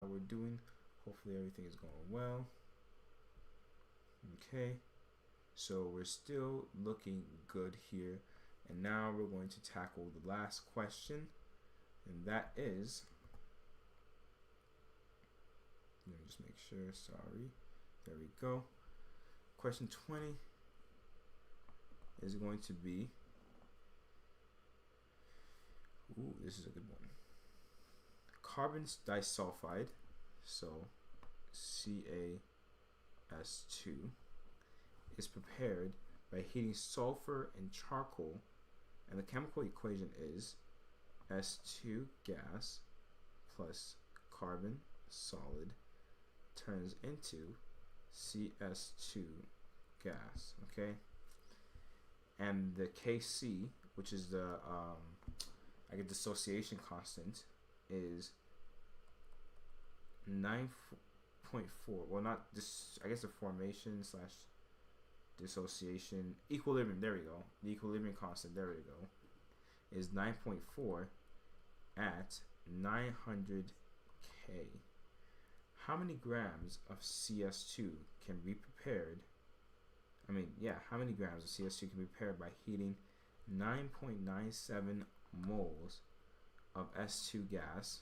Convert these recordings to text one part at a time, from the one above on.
we're doing. Hopefully everything is going well. Okay, so we're still looking good here. And now we're going to tackle the last question, and that is, let me just make sure, sorry, there we go. Question 20 is going to be, ooh, this is a good one. Carbon disulfide, so CaS2, is prepared by heating sulfur and charcoal, and the chemical equation is S2 gas plus carbon solid turns into CS2 gas, okay? And the Kc, which is the dissociation constant, is 9.4. Well, not this. I guess the formation slash dissociation equilibrium. There we go. The equilibrium constant. There we go. Is 9.4 at 900 K. How many grams of CS2 can be prepared? How many grams of CS2 can be prepared by heating 9.97 moles of S2 gas,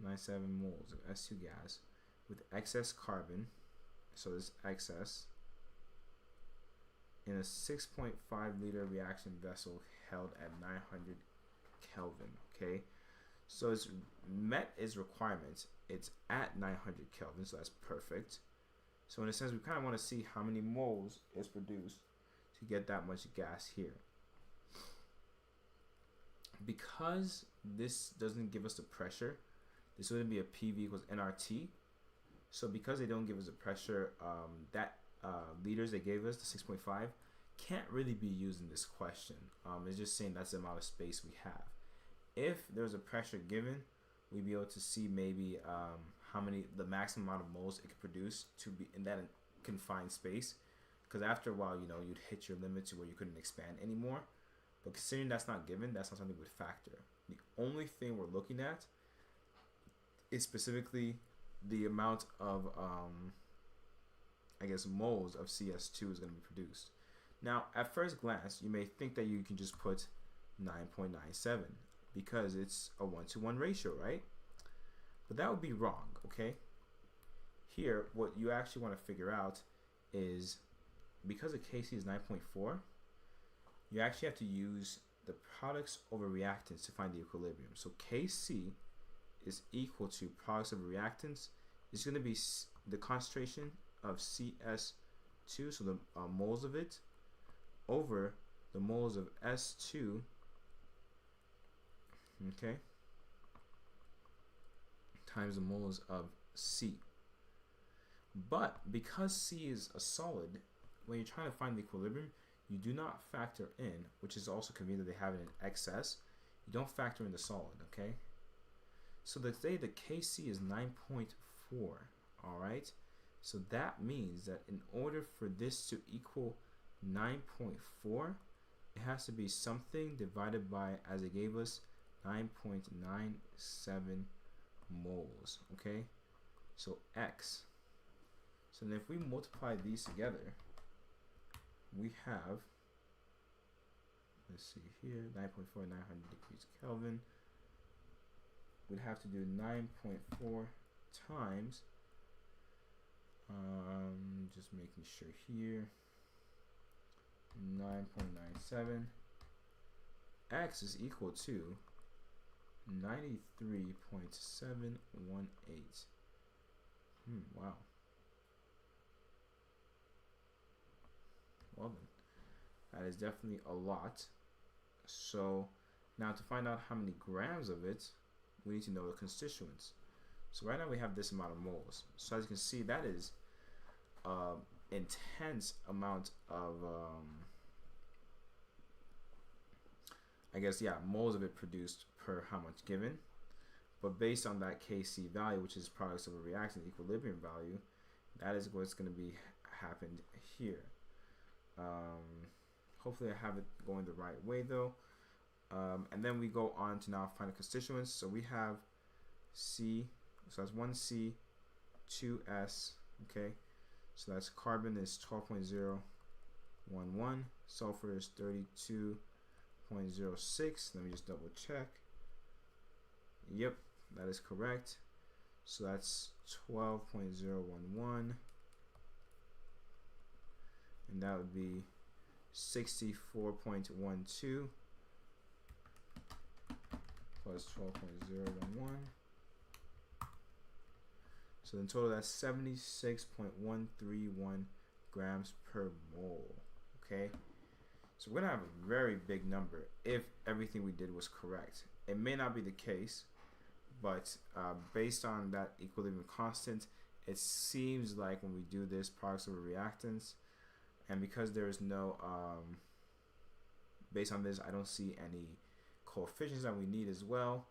97 moles of S2 gas with excess carbon, so this excess, in a 6.5 liter reaction vessel held at 900 Kelvin, okay? So it's met its requirements. It's at 900 Kelvin, so that's perfect. So in a sense, we kind of want to see how many moles is produced to get that much gas here. Because this doesn't give us the pressure, this wouldn't be a PV equals nRT. So because they don't give us the pressure, liters they gave us, the 6.5, can't really be used in this question. It's just saying that's the amount of space we have. If there's a pressure given, we'd be able to see maybe the maximum amount of moles it could produce to be in that confined space. Because after a while, you'd hit your limit to where you couldn't expand anymore. But considering that's not given, that's not something we would factor. The only thing we're looking at is specifically the amount of, moles of CS2 is going to be produced. Now, at first glance, you may think that you can just put 9.97 because it's a 1-to-1 ratio, right? But that would be wrong, okay? Here, what you actually want to figure out is, because the Kc is 9.4, you actually have to use the products over reactants to find the equilibrium. So Kc is equal to products over reactants. It's going to be the concentration of CS2, so the moles of it, over the moles of S2, okay, times the moles of C. But because C is a solid, when you're trying to find the equilibrium, you do not factor in, which is also convenient that they have it in excess, you don't factor in the solid, okay? So let's say the Kc is 9.4, all right? So that means that in order for this to equal 9.4, it has to be something divided by, as it gave us, 9.97 moles, okay? So X. So then if we multiply these together, we have, let's see here, 9.4, 900 degrees Kelvin. We'd have to do 9.4 times, just making sure here, 9.97. X is equal to 93.718. Wow. Well then, that is definitely a lot. So now to find out how many grams of it, we need to know the constituents. So right now we have this amount of moles. So as you can see, that is intense amount of moles of it produced per how much given. But based on that Kc value, which is products of a reaction equilibrium value, that is what's going to be happened here. Hopefully I have it going the right way though. And then we go on to now find the constituents. So we have C, so that's 1C, 2S, okay? So that's carbon is 12.011, sulfur is 32.06. Let me just double check. Yep, that is correct. So that's 12.011, and that would be 64.12 plus 12.011. So in total, that's 76.131 grams per mole. Okay, so we're gonna have a very big number if everything we did was correct. It may not be the case, but based on that equilibrium constant, it seems like when we do this products over reactants, and because there is no based on this, I don't see any coefficients that we need as well.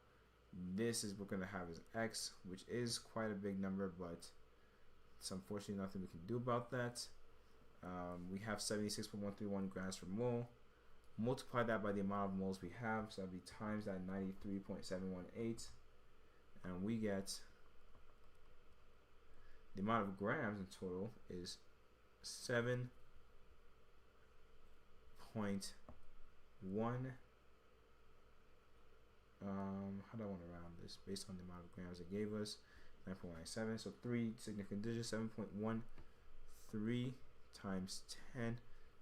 This is what we're going to have as X, which is quite a big number, but it's unfortunately nothing we can do about that. We have 76.131 grams per mole. Multiply that by the amount of moles we have, so that'd be times that 93.718, and we get the amount of grams in total is 7.1. How do I want to round this? Based on the amount of grams it gave us, 9.97. So 3 significant digits, 7.13 times 10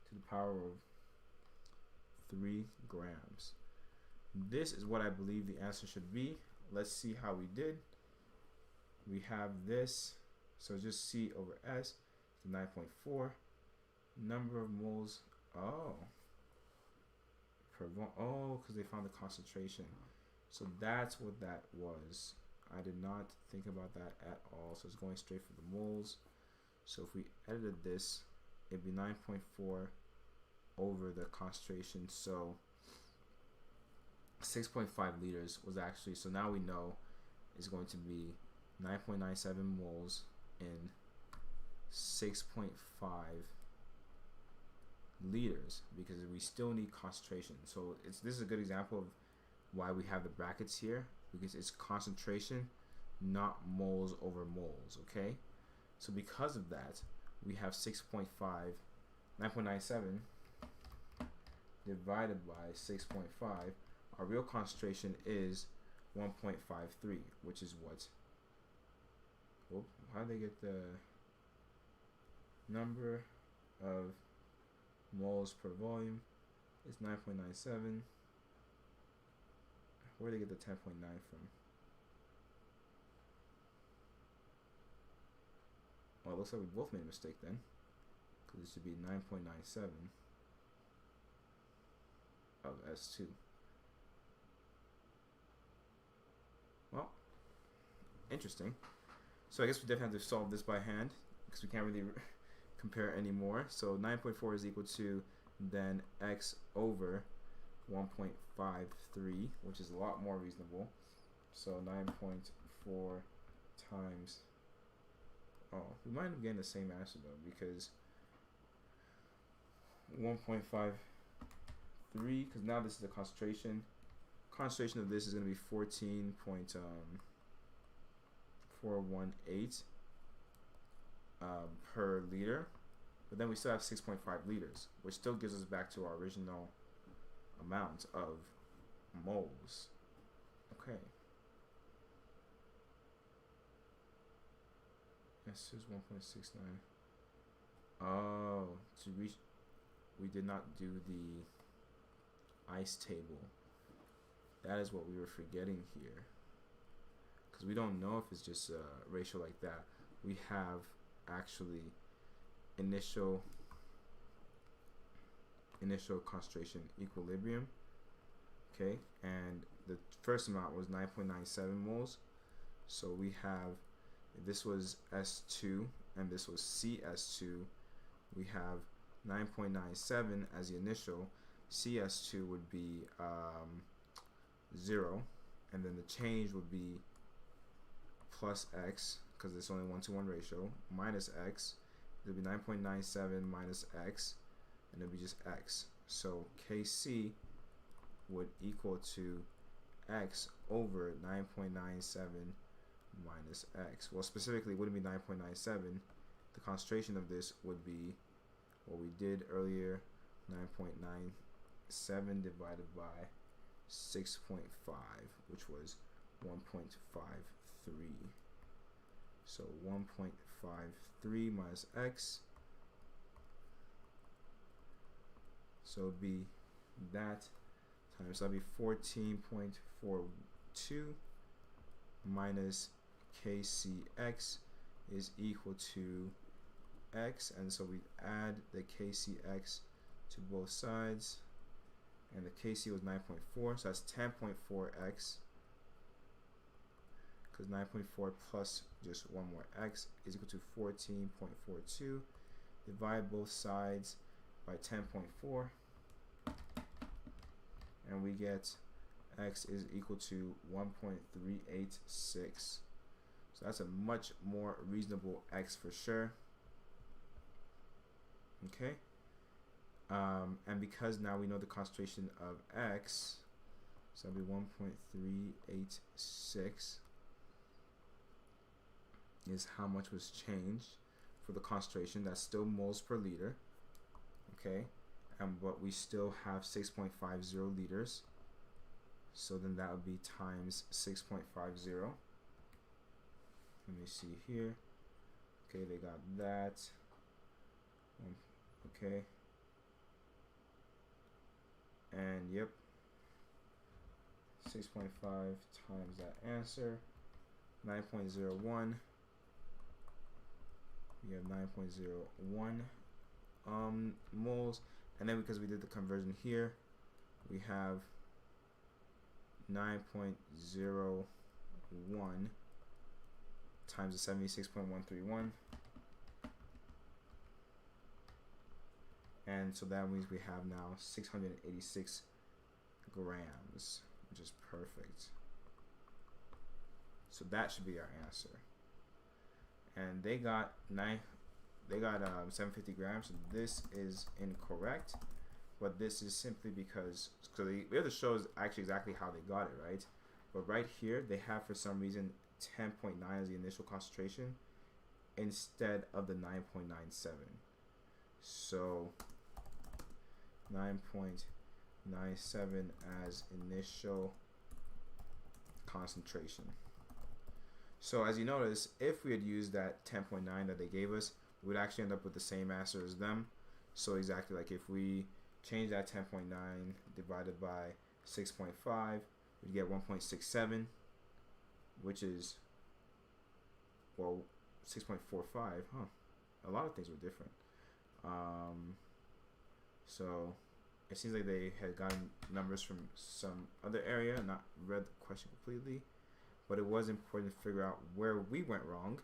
to the power of 3 grams. This is what I believe the answer should be. Let's see how we did. We have this, so just C over S, so 9.4. Number of moles, because they found the concentration. So that's what that was. I did not think about that at all. So it's going straight for the moles. So if we edited this, it'd be 9.4 over the concentration. So 6.5 liters was actually, so now we know it's going to be 9.97 moles in 6.5 liters, because we still need concentration. So this is a good example of why we have the brackets here, because it's concentration, not moles over moles. Okay, so because of that, we have 9.97 divided by 6.5. Our real concentration is 1.53, which is what, how did they get the number of moles per volume? It's 9.97. Where did they get the 10.9 from? Well, it looks like we both made a mistake then, because it should be 9.97 of S2. Well, interesting. So I guess we definitely have to solve this by hand, because we can't really compare anymore. So 9.4 is equal to then X over 1.53, which is a lot more reasonable. So 9.4 times, we might end up getting the same answer though, because 1.53, because now this is the concentration. Concentration of this is going to be 14.418 per liter, but then we still have 6.5 liters, which still gives us back to our original amount of moles. Okay. This is 1.69. Oh, to reach, we did not do the ice table. That is what we were forgetting here, because we don't know if it's just a ratio like that. We have actually initial concentration equilibrium, okay, and the first amount was 9.97 moles. So we have, if this was S2 and this was CS2, we have 9.97 as the initial. CS2 would be 0, and then the change would be plus X, because it's only 1-to-1 ratio, minus X. It'll be 9.97 minus X, and it'll be just X. So KC would equal to X over 9.97 minus x. Well, specifically, it wouldn't be 9.97. The concentration of this would be what we did earlier, 9.97 divided by 6.5, which was 1.53. So 1.53 minus x. So it would be that times, so that'd be 14.42 minus kcx is equal to x, and so we add the kcx to both sides, and the kc was 9.4, so that's 10.4x, because 9.4 plus just one more x is equal to 14.42. Divide both sides by 10.4, and we get x is equal to 1.386. So that's a much more reasonable x for sure. Okay, and because now we know the concentration of x, so that'll be 1.386 is how much was changed for the concentration. That's still moles per liter. Okay, but we still have 6.50 liters, so then that would be times 6.50. Let me see here. Okay, they got that. Okay, and yep, 6.5 times that answer, 9.01. We have 9.01 moles, and then because we did the conversion here, we have 9.01 times the 76.131, and so that means we have now 686 grams, which is perfect. So that should be our answer. And they got 750 grams. So this is incorrect, but this is simply because we have to show actually exactly how they got it, right? But right here they have, for some reason, 10.9 as the initial concentration instead of the 9.97. So 9.97 as initial concentration. So as you notice, if we had used that 10.9 that they gave us, we would actually end up with the same answer as them. So exactly like if we change that 10.9 divided by 6.5, we'd get 1.67, which is, well, 6.45, huh? A lot of things were different. So it seems like they had gotten numbers from some other area, not read the question completely. But it was important to figure out where we went wrong,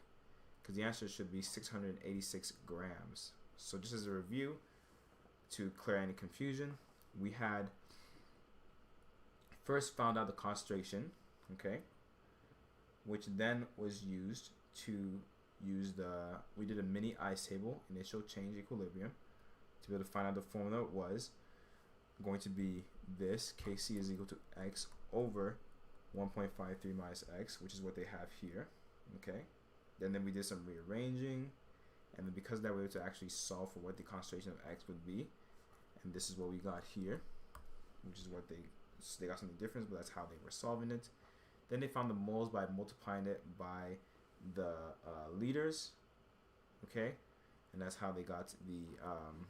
because the answer should be 686 grams. So just as a review, to clear any confusion, we had first found out the concentration, okay, which then was used to use we did a mini ice table, initial change equilibrium, to be able to find out the formula was going to be this, Kc is equal to x over 1.53 minus x, which is what they have here. Okay, then we did some rearranging, and then because that we were able to actually solve for what the concentration of x would be, and this is what we got here, which is what they got something different, but that's how they were solving it. Then they found the moles by multiplying it by the liters. Okay, and that's how they got the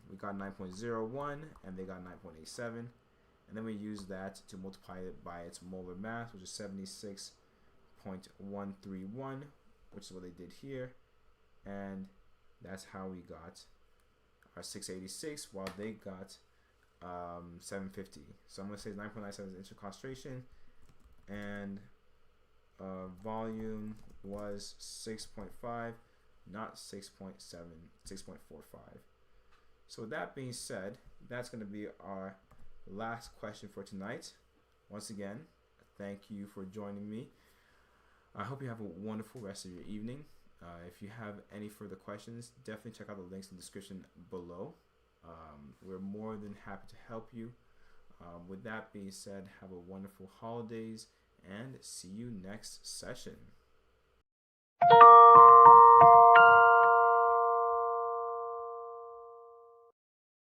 we got 9.01 and they got 9.87. And then we use that to multiply it by its molar mass, which is 76.131, which is what they did here. And that's how we got our 686, while they got 750. So I'm going to say 9.97 is initial concentration, and volume was 6.5, not 6.7, 6.45. So with that being said, that's going to be our last question for tonight. Once again, thank you for joining me. I hope you have a wonderful rest of your evening. If you have any further questions, definitely check out the links in the description below. We're more than happy to help you. With that being said, have a wonderful holidays and see you next session.